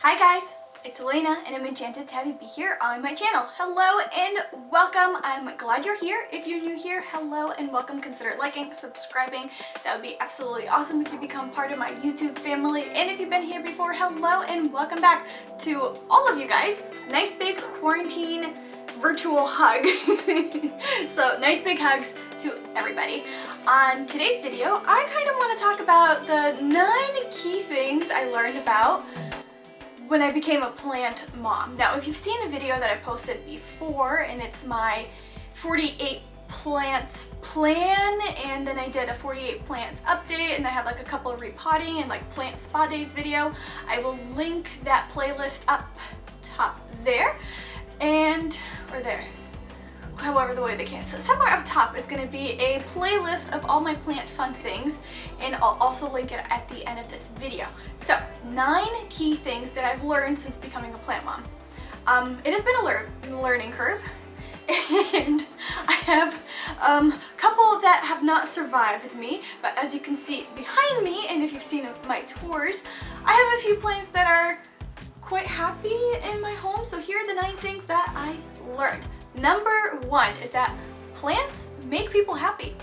Hi guys, it's Elena and I'm enchanted to have you be here on my channel. Hello and welcome. I'm glad you're here. If you're new here, hello and welcome. Consider liking, subscribing. That would be absolutely awesome if you become part of my YouTube family. And if you've been here before, hello and welcome back to all of you guys. Nice big quarantine virtual hug. So nice big hugs to everybody. On today's video, I kind of want to talk about the 9 key things I learned about when I became a plant mom. Now, if you've seen a video that I posted before, and it's my 48 plants plan, and then I did a 48 plants update, and I had like a couple of repotting and like plant spa days video, I will link that playlist up top there, or there, however the way they can. So somewhere up top is going to be a playlist of all my plant fun things, and I'll also link it at the end of this video. So 9 key things that I've learned since becoming a plant mom. It has been a learning curve, and I have a couple that have not survived me, but as you can see behind me, and if you've seen my tours, I have a few plants that are quite happy in my home. So here are the 9 things that I learned. Number 1 is that plants make people happy.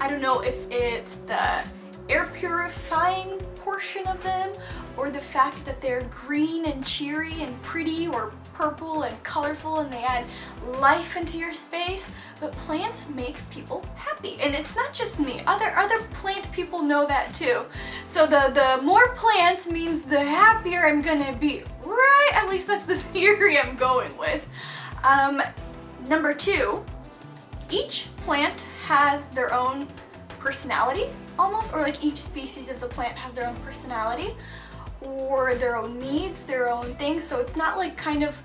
I don't know if it's the air purifying portion of them, or the fact that they're green and cheery and pretty, or purple and colorful and they add life into your space, but plants make people happy. And it's not just me, other plant people know that too. So the more plants means the happier I'm gonna be, right? At least that's the theory I'm going with. Number 2, each plant has their own personality almost, or like each species of the plant has their own personality or their own needs, their own things. So it's not like kind of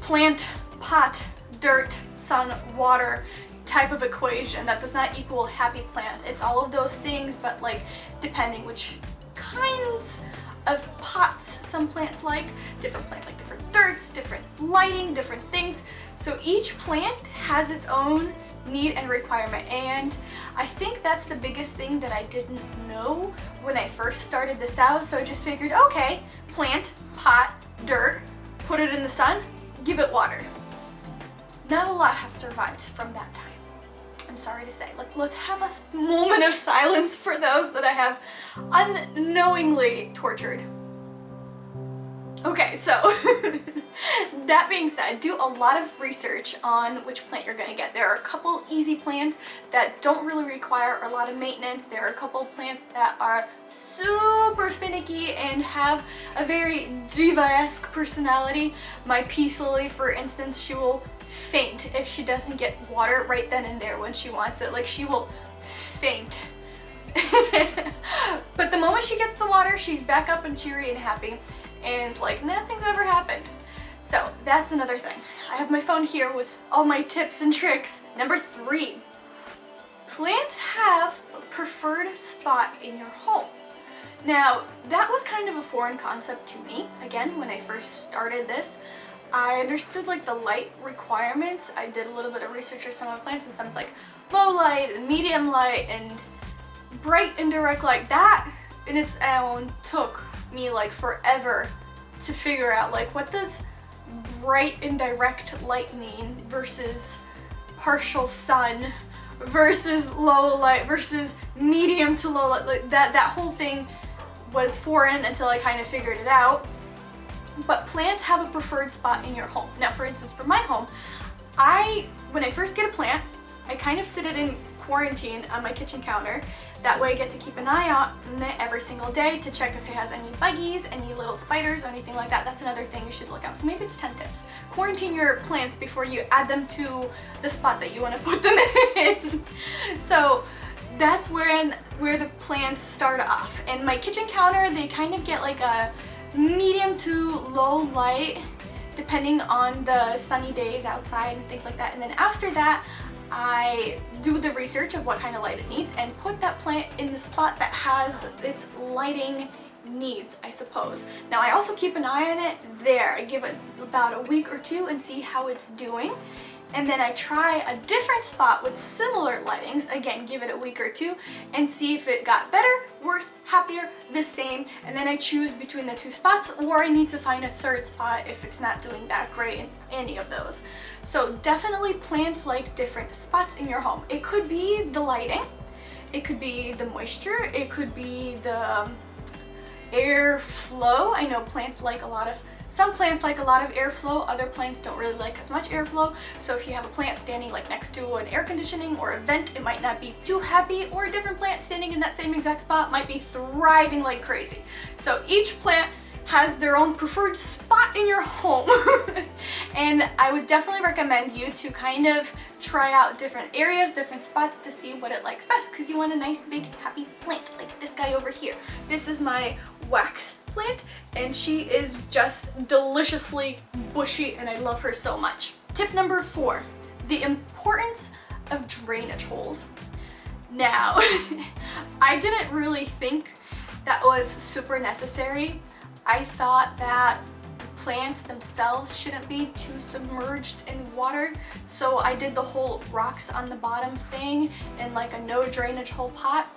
plant, pot, dirt, sun, water type of equation. That does not equal happy plant. It's all of those things, but like depending which kinds of pots some plants like, different plants like different dirts, different lighting, different things. So each plant has its own need and requirement, and I think that's the biggest thing that I didn't know when I first started this out. So I just figured, okay, plant, pot, dirt, put it in the sun, give it water. Not a lot have survived from that time, I'm sorry to say. Like, let's have a moment of silence for those that I have unknowingly tortured. Okay, so that being said, do a lot of research on which plant you're gonna get. There are a couple easy plants that don't really require a lot of maintenance. There are a couple plants that are super finicky and have a very diva-esque personality. My peace lily, for instance, she will faint if she doesn't get water right then and there when she wants it. Like, she will faint. But the moment she gets the water, she's back up and cheery and happy, and like nothing's ever happened. So that's another thing. I have my phone here with all my tips and tricks. Number 3, plants have a preferred spot in your home. Now, that was kind of a foreign concept to me. Again, when I first started this, I understood like the light requirements. I did a little bit of research on some of my plants, and some is like low light and medium light and bright and direct light. That in its own took me like forever to figure out, like, what does bright and direct light mean versus partial sun versus low light versus medium to low light. Like, that whole thing was foreign until I kind of figured it out. But plants have a preferred spot in your home. Now, for instance, for my home, when I first get a plant, I kind of sit it in quarantine on my kitchen counter. That way I get to keep an eye on it every single day to check if it has any buggies, any little spiders, or anything like that. That's another thing you should look out. So maybe it's 10 tips. Quarantine your plants before you add them to the spot that you want to put them in. So that's where the plants start off. And my kitchen counter, they kind of get like a medium to low light depending on the sunny days outside and things like that. And then after that, I do the research of what kind of light it needs and put that plant in the spot that has its lighting needs, I suppose. Now, I also keep an eye on it there. I give it about a week or 2 and see how it's doing. and then I try a different spot with similar lightings, again give it a week or two and see if it got better, worse, happier, the same, and then I choose between the two spots, or I need to find a third spot if it's not doing that great in any of those. So definitely plants like different spots in your home. It could be the lighting, it could be the moisture, it could be the airflow. I know plants like some plants like a lot of airflow, other plants don't really like as much airflow. So if you have a plant standing like next to an air conditioning or a vent, it might not be too happy, or a different plant standing in that same exact spot might be thriving like crazy. So each plant has their own preferred spot in your home. And I would definitely recommend you to kind of try out different areas, different spots to see what it likes best, because you want a nice big happy plant like this guy over here. This is my wax plant and she is just deliciously bushy and I love her so much. Tip number 4, the importance of drainage holes. Now, I didn't really think that was super necessary. I thought that plants themselves shouldn't be too submerged in water, so I did the whole rocks on the bottom thing in like a no drainage hole pot.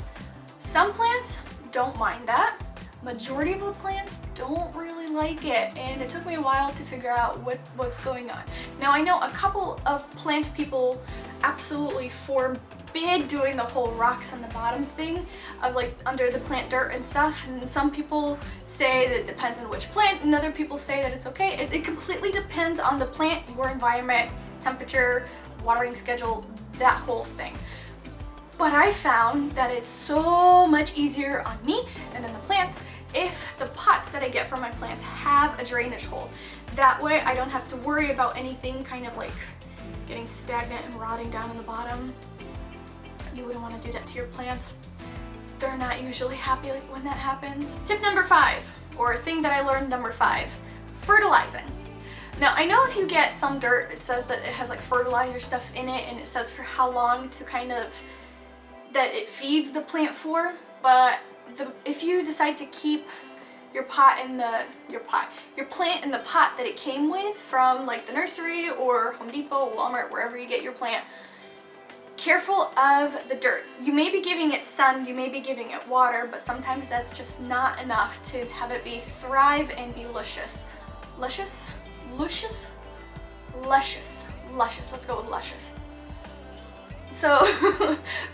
Some plants don't mind that. Majority of the plants don't really like it, and it took me a while to figure out what's going on. Now I know a couple of plant people absolutely forbid doing the whole rocks on the bottom thing of like under the plant dirt and stuff, and some people say that it depends on which plant, and other people say that it's okay. It completely depends on the plant, your environment, temperature, watering schedule, that whole thing. But I found that it's so much easier on me and on the plants if the pots that I get from my plants have a drainage hole. That way I don't have to worry about anything kind of like getting stagnant and rotting down in the bottom. You wouldn't want to do that to your plants. They're not usually happy when that happens. Tip number 5, or thing that I learned number 5, fertilizing. Now I know if you get some dirt, it says that it has like fertilizer stuff in it, and it says for how long to kind of that it feeds the plant for, but if you decide to keep your plant in the pot that it came with from like the nursery or Home Depot, Walmart, wherever you get your plant, careful of the dirt. You may be giving it sun, you may be giving it water, but sometimes that's just not enough to have it thrive and be luscious. Luscious? Luscious? Luscious. Luscious. Let's go with luscious. So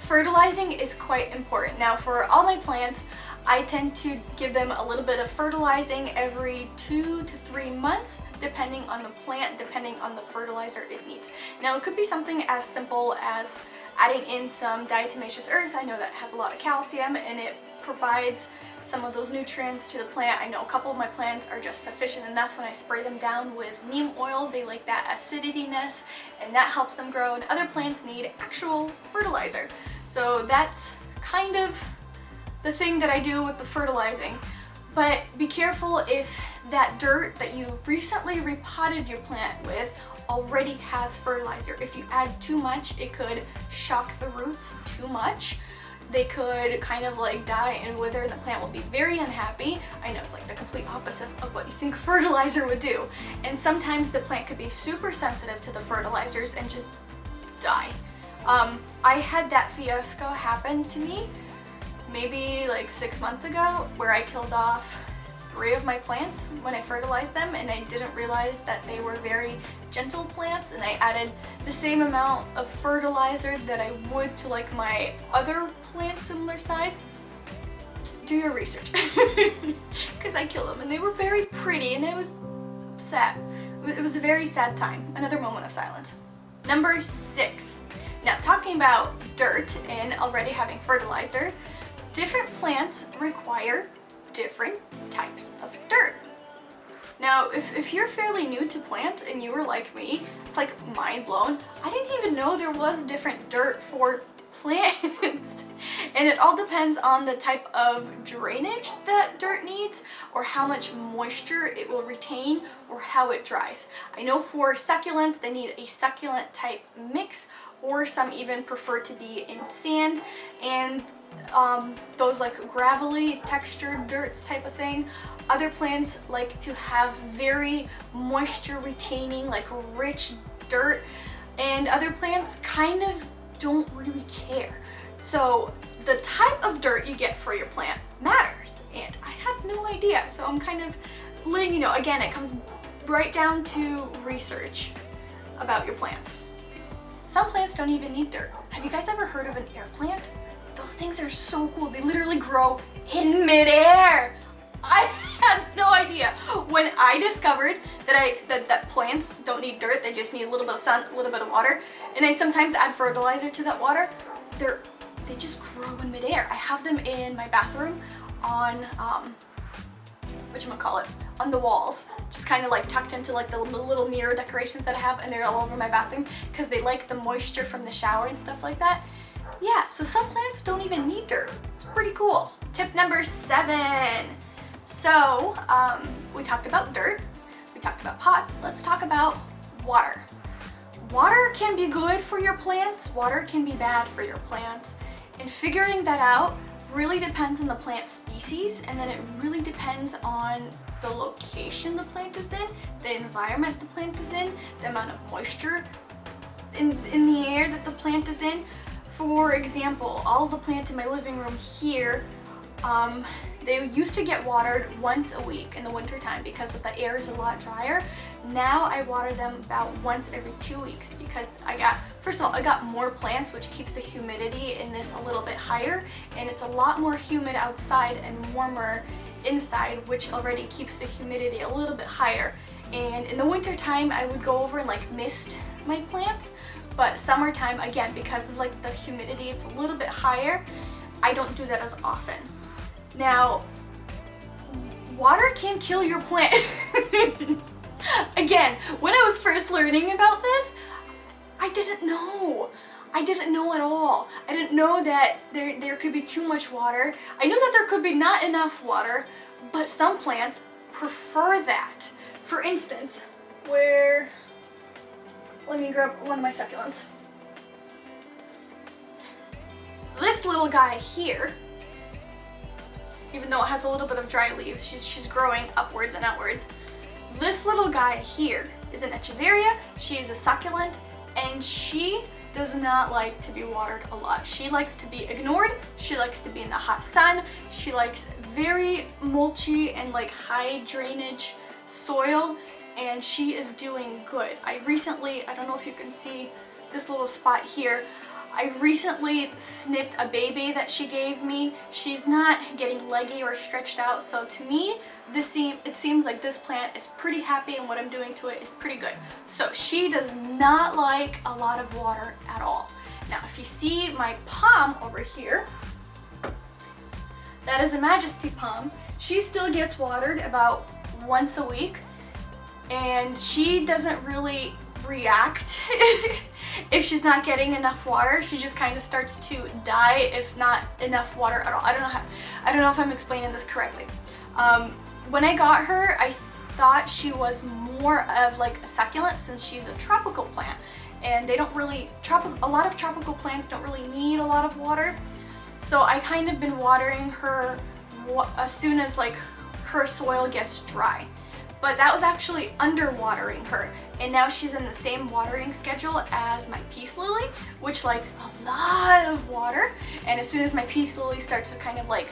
fertilizing is quite important. Now for all my plants, I tend to give them a little bit of fertilizing every 2 to 3 months, depending on the plant, depending on the fertilizer it needs. Now it could be something as simple as adding in some diatomaceous earth. I know that has a lot of calcium and it provides some of those nutrients to the plant. I know a couple of my plants are just sufficient enough when I spray them down with neem oil. They like that acidityness and that helps them grow, and other plants need actual fertilizer. So that's kind of the thing that I do with the fertilizing. But be careful if that dirt that you recently repotted your plant with already has fertilizer. If you add too much, it could shock the roots too much. They could kind of like die and wither, and the plant will be very unhappy. I know it's like the complete opposite of what you think fertilizer would do. And sometimes the plant could be super sensitive to the fertilizers and just die. I had that fiasco happen to me maybe like 6 months ago, where I killed off 3 of my plants when I fertilized them, and I didn't realize that they were very gentle plants, and I added the same amount of fertilizer that I would to like my other plants similar size. Do your research. Because I killed them and they were very pretty and I was upset. It was a very sad time. Another moment of silence. Number 6. Now talking about dirt and already having fertilizer, different plants require different types of dirt. Now, if you're fairly new to plants and you were like me, it's like mind blown. I didn't even know there was different dirt for plants. And it all depends on the type of drainage that dirt needs, or how much moisture it will retain, or how it dries. I know for succulents, they need a succulent type mix, or some even prefer to be in sand, and those like gravelly textured dirts type of thing. Other plants like to have very moisture retaining, like rich dirt, and other plants kind of don't really care. So the type of dirt you get for your plant matters, and I had no idea. So I'm kind of letting you know, again, it comes right down to research about your plants. Some plants don't even need dirt. Have you guys ever heard of an air plant? Those things are so cool. They literally grow in midair. I had no idea. When I discovered that plants don't need dirt, they just need a little bit of sun, a little bit of water, and I sometimes add fertilizer to that water, they just grow in midair. I have them in my bathroom on whatchamacallit, on the walls, just kind of like tucked into like the little mirror decorations that I have, and they're all over my bathroom because they like the moisture from the shower and stuff like that. Yeah, so some plants don't even need dirt. It's pretty cool. Tip number 7. So we talked about dirt, we talked about pots. Let's talk about water. Water can be good for your plants, water can be bad for your plants, and figuring that out really depends on the plant species, and then it really depends on the location the plant is in, the environment the plant is in, the amount of moisture in the air that the plant is in. For example, all the plants in my living room here, they used to get watered once a week in the winter time because the air is a lot drier. Now I water them about once every 2 weeks because first of all, I got more plants, which keeps the humidity in this a little bit higher, and it's a lot more humid outside and warmer inside, which already keeps the humidity a little bit higher. And in the winter time, I would go over and like mist my plants, but summertime, again, because of like the humidity, it's a little bit higher, I don't do that as often. Now, water can kill your plant. Again, when I was first learning about this, I didn't know. I didn't know at all. I didn't know that there could be too much water. I knew that there could be not enough water, but some plants prefer that. For instance, let me grab one of my succulents. This little guy here, even though it has a little bit of dry leaves, she's growing upwards and outwards. This little guy here is an echeveria. She is a succulent, and she does not like to be watered a lot. She likes to be ignored. She likes to be in the hot sun. She likes very mulchy and like high drainage soil, and she is doing good. I don't know if you can see this little spot here, I recently snipped a baby that she gave me. She's not getting leggy or stretched out, so to me, it seems like this plant is pretty happy and what I'm doing to it is pretty good. So she does not like a lot of water at all. Now, if you see my palm over here, that is a Majesty palm. She still gets watered about once a week, and she doesn't really react if she's not getting enough water. She just kind of starts to die if not enough water at all. I don't know if I'm explaining this correctly. When I got her, I thought she was more of like a succulent, since she's a tropical plant, and they don't really a lot of tropical plants don't really need a lot of water. So I kind of been watering her as soon as like her soil gets dry. But that was actually underwatering her, and now she's in the same watering schedule as my peace lily, which likes a lot of water. And as soon as my peace lily starts to kind of like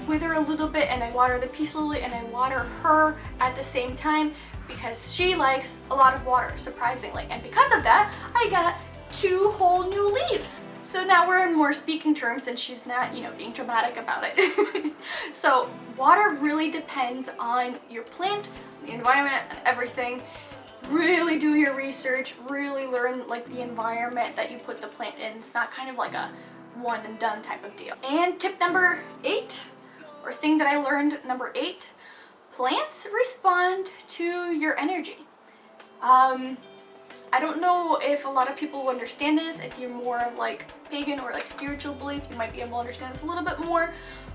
wither a little bit, and I water the peace lily and I water her at the same time, because she likes a lot of water, surprisingly. And because of that, I got 2 whole new leaves. So now we're in more speaking terms, and she's not, being dramatic about it. So water really depends on your plant, the environment, and everything. Really do your research, really learn like the environment that you put the plant in. It's not kind of like a one and done type of deal. And tip number 8, or thing that I learned, number 8, plants respond to your energy. I don't know if a lot of people will understand this. If you're more of like pagan or like spiritual belief, you might be able to understand this a little bit more,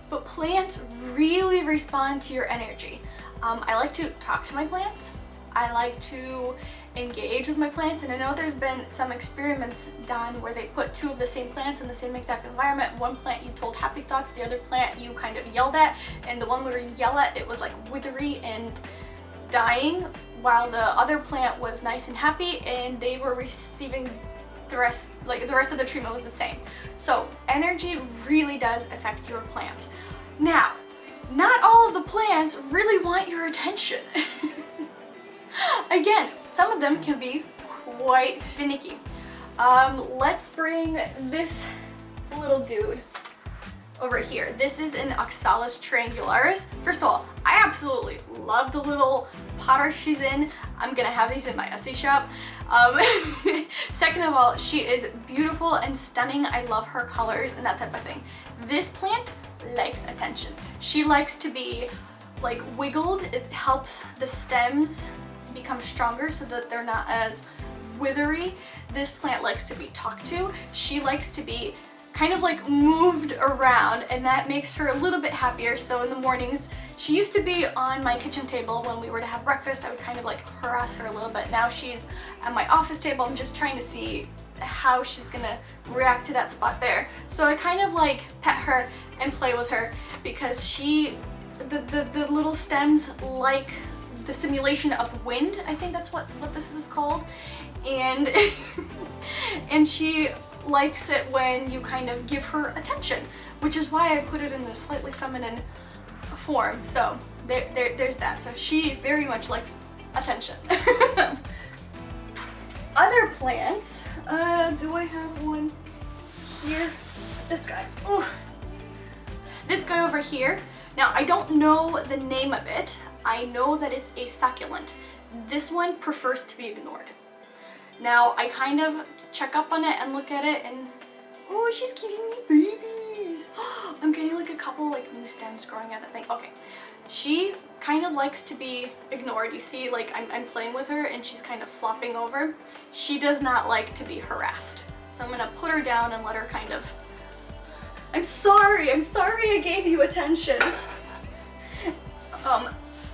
but plants really respond to your energy. I like to talk to my plants. I like to engage with my plants, and I know there's been some experiments done where they put 2 of the same plants in the same exact environment. One plant you told happy thoughts, the other plant you kind of yelled at, and the one where you yell at, it was like withery and dying while the other plant was nice and happy, and they were receiving the rest, like the rest of the treatment was the same. So energy really does affect your plant. Now, not all of the plants really want your attention. Again, some of them can be quite finicky. Let's bring this little dude over here. This is an Oxalis triangularis. First of all, I absolutely love the little potter she's in. I'm gonna have these in my Etsy shop. Second of all, she is beautiful and stunning. I love her colors and that type of thing. This plant likes attention. She likes to be like wiggled. It helps the stems become stronger so that they're not as withery. This plant likes to be talked to. She likes to be kind of like moved around, and that makes her a little bit happier. So in the mornings, she used to be on my kitchen table when we were to have breakfast. I would kind of like harass her a little bit. Now she's at my office table. I'm just trying to see how she's gonna react to that spot there. So I kind of like pet her and play with her because the little stems like the simulation of wind. I think that's what this is called. And and she likes it when you kind of give her attention, which is why I put it in a slightly feminine form. So there's that. So she very much likes attention. Other plants, do I have one here? This guy. Ooh. This guy over here. Now I don't know the name of it. I know that it's a succulent. This one prefers to be ignored. Now I kind of check up on it and look at it, and oh, she's giving me babies. I'm getting like a couple like new stems growing out of that thing. Okay, she kind of likes to be ignored. You see, like I'm playing with her and she's kind of flopping over. She does not like to be harassed. So I'm gonna put her down and let her kind of, I'm sorry I gave you attention.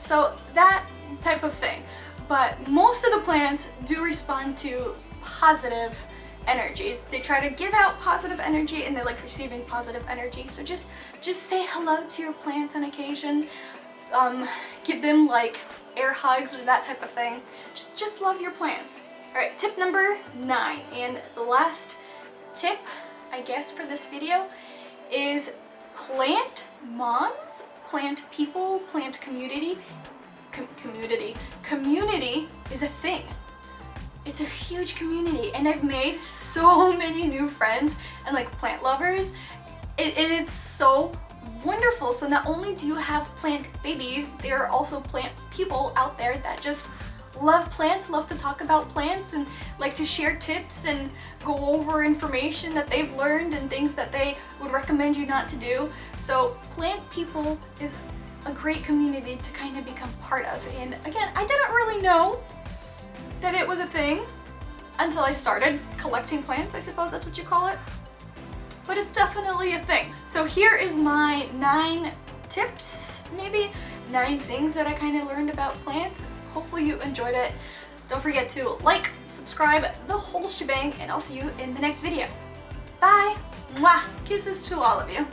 So that type of thing. But most of the plants do respond to positive energies. They try to give out positive energy and they like receiving positive energy. So just say hello to your plants on occasion. Give them like air hugs or that type of thing. Just love your plants. All right, tip number 9, and the last tip, I guess, for this video is plant moms, plant people, plant community. Community is a thing. It's a huge community, and I've made so many new friends and like plant lovers. It's so wonderful. So not only do you have plant babies, there are also plant people out there that just love plants, love to talk about plants, and like to share tips and go over information that they've learned and things that they would recommend you not to do. So plant people is a great community to kind of become part of. And again, I didn't really know that it was a thing until I started collecting plants, I suppose that's what you call it. But it's definitely a thing. So here is my 9 tips, maybe 9 things that I kind of learned about plants. Hopefully you enjoyed it. Don't forget to like, subscribe, the whole shebang, and I'll see you in the next video. Bye! Mwah! Kisses to all of you.